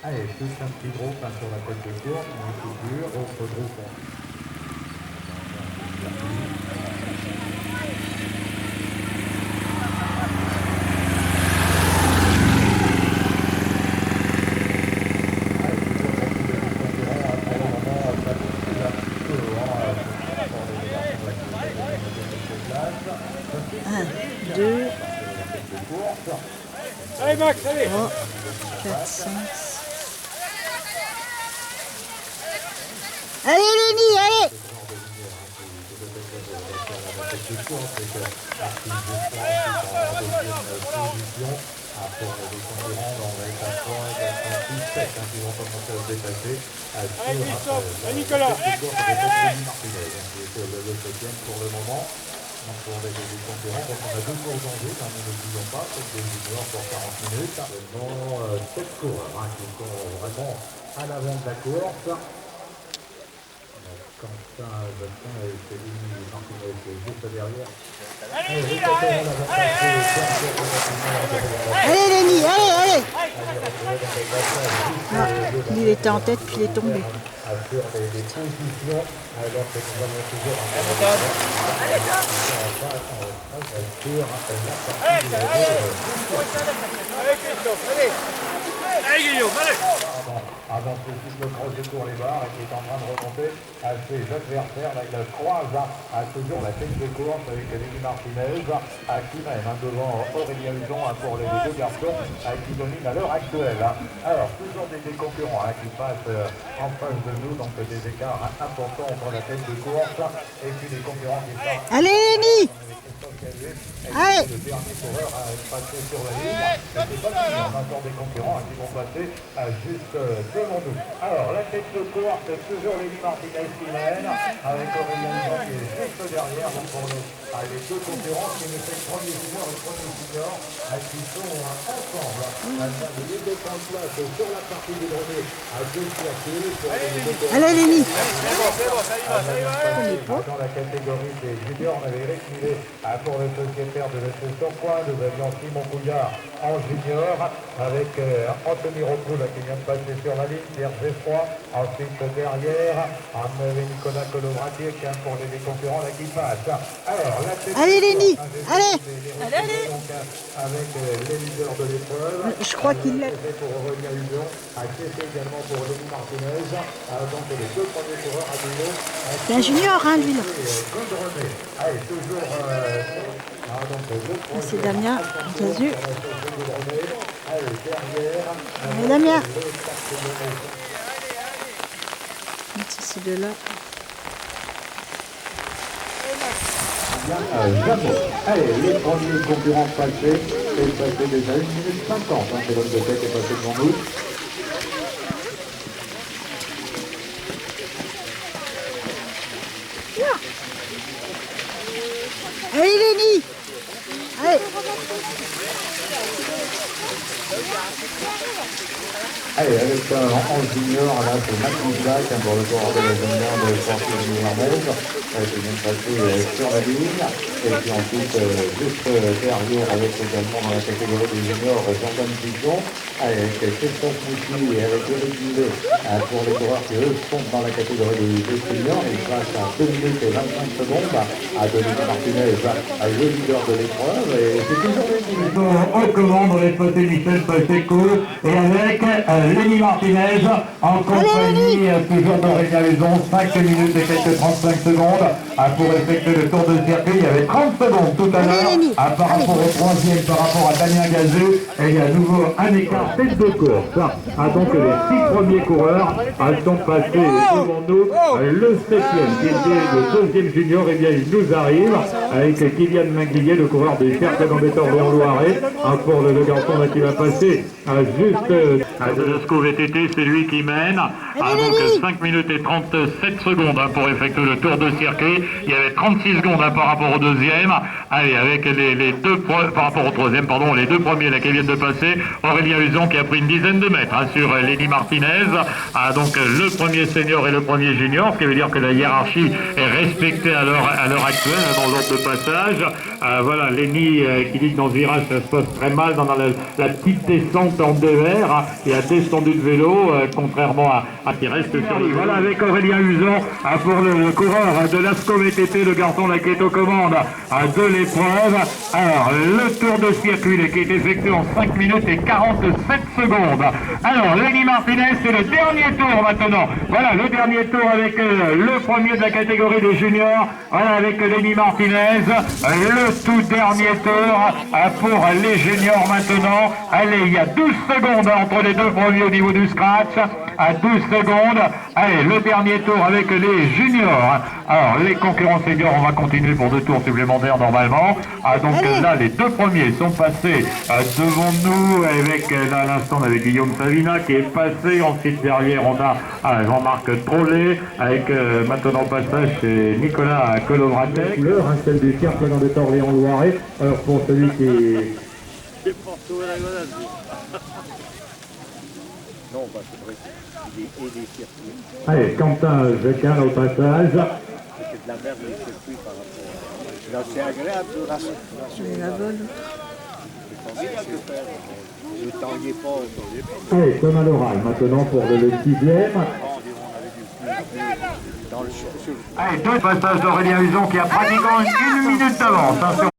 Allez, tous un petit groupe sur la tête de course, on est tout dur, autre groupe. Un, deux, allez Max, allez 3, 4, 5. Allez Lenny, allez allez Christophe, allez Nicolas pour le moment. Donc pour les concurrents, donc on a 2 courses en jeu, ne l'oublions pas, c'est des juniors pour 40 minutes. Seulement 7 coureurs qui sont vraiment à l'avant de la course. Quentin, Justin et Céline Martinez juste derrière. Allez Lenny, allez, allez ah, il était en tête puis il est tombé. Sur les positions, alors que nous avons toujours allez Guillaume, allez avant que le crochet pour les barres et qui est en train de remonter à ses adversaires. Là, il croise toujours la tête de course avec Lenny Martinez qui mène devant Aurélien Hudon pour les 2 garçons qui dominent à l'heure actuelle. Alors, toujours des concurrents qui passent en face de nous, donc des écarts importants entre la tête de course et puis les concurrents qui passent. Allez Lenny, allez Le dernier coureur a passé sur la ligne. C'est pas fini, on a encore des concurrents qui vont passer juste devant nous. Alors, la tête de course, c'est toujours Lenny Martinez qui mène, avec Aurélien Hudon qui est juste derrière. Donc pour les 2 concurrents qui nous fait le premier junior et le premier junior qui sont ensemble. Les 2 points de place sur la partie du grenier à 2 circuits. Allez Lenny, c'est bon, ça y va Dans la catégorie des juniors, on avait reculé pour le sociétaire de l'EC Surpoint. Nous avions Simon Couillard en junior, avec Anthony Rocoul qui vient de passer sur la ligne, Pierre Geffroy. Ensuite derrière, on avait Nicolas Colobratier qui est pour les concurrents qui passent. Alors, allez Lenny, allez avec les leaders de l'épreuve. Je crois qu'il l'a. Pour Aurélien Hudon, c'est également pour Lenny Martinez. Donc les 2 premiers coureurs à nouveau. C'est un junior, hein, lui là. Allez, toujours. C'est Damien, Casu. Allez Damien. C'est ces 2 là. Allez, les premiers concurrents passés, et passé déjà 1 minute 50, c'est l'homme de tête est passé devant nous. Allez Lenny, allez Allez, avec en junior, là, c'est Max Black pour le coureur de la jeune de Sportive Hermès, qui vient de passer sur la ligne. Et puis ensuite, juste derrière, avec également dans la catégorie des juniors, Jordan Pigeon, avec Christophe Moussy et avec Eric Millet pour les coureurs qui, eux, sont dans la catégorie des seniors. Et grâce à 2 minutes et 25 secondes à Denis Martinez, le leader de l'épreuve. Et c'est toujours les on commande les potés Michel Pacheco et avec Lenny Martinez en compagnie toujours d'Aurélien Hudon, 5 minutes et quelques 35 secondes pour effectuer le tour de circuit. Il y avait 30 secondes tout à l'heure par rapport au 3e, par rapport à Damien Gazeux, et il y a à nouveau un écart tête de course. Donc les 6 premiers coureurs sont passés devant nous. Le 7e qui était le 2e junior, et bien il nous arrive avec Kylian Minguillet, le coureur des Cercles d'Ambétor vers Loiret, pour le garçon qui va passer juste à Delesco VTT, c'est lui qui mène. Donc 5 minutes et 37 secondes pour effectuer le tour de circuit. Il y avait 36 secondes par rapport au deuxième. Allez, avec les deux par rapport au troisième, pardon, les deux premiers là qui viennent de passer. Aurélien Huzon qui a pris une dizaine de mètres sur Lenny Martinez. Donc le premier senior et le premier junior, ce qui veut dire que la hiérarchie est respectée à l'heure actuelle dans l'ordre de passage. Voilà, Lenny qui dit que dans ce virage ça se passe très mal dans la petite descente en DER. Il a descendu de vélo, contrairement à qui reste sur lui. Voilà, avec Aurélien Huzon pour le coureur de l'ASCO VTT, le garçon là qui est aux commandes de l'épreuve. Alors, le tour de circuit qui est effectué en 5 minutes et 47 secondes. Alors, Lenny Martinez, c'est le dernier tour maintenant. Voilà, le dernier tour avec le premier de la catégorie des juniors. Voilà, avec Lenny Martinez. Le tout dernier tour pour les juniors maintenant. Allez, il y a 12 secondes entre les deux premiers au niveau du scratch. À 12 secondes. Allez, le dernier tour avec les juniors. Alors, les concurrents seniors, on va continuer pour 2 tours supplémentaires normalement. Donc là, les deux premiers sont passés devant nous avec, là à l'instant, avec Guillaume Savina qui est passé. Ensuite, derrière, on a Jean-Marc Trollet avec maintenant passage chez Nicolas Colovratek. Couleur, celle du tir venant de Orléans-Loiret. Alors, pour celui qui est... Non, bah, c'est vrai. Il est des circuits. Allez, Quentin Jacquin au passage. C'est de la merde les circuits par rapport à... Là, c'est agréable de la C'est la bonne. C'est formidable de faire. Le temps n'y est pas. Allez, Thomas Loral maintenant pour le 6e. Dans le Allez, deux passages d'Aurélien Huzon qui a pratiquement une minute d'avance.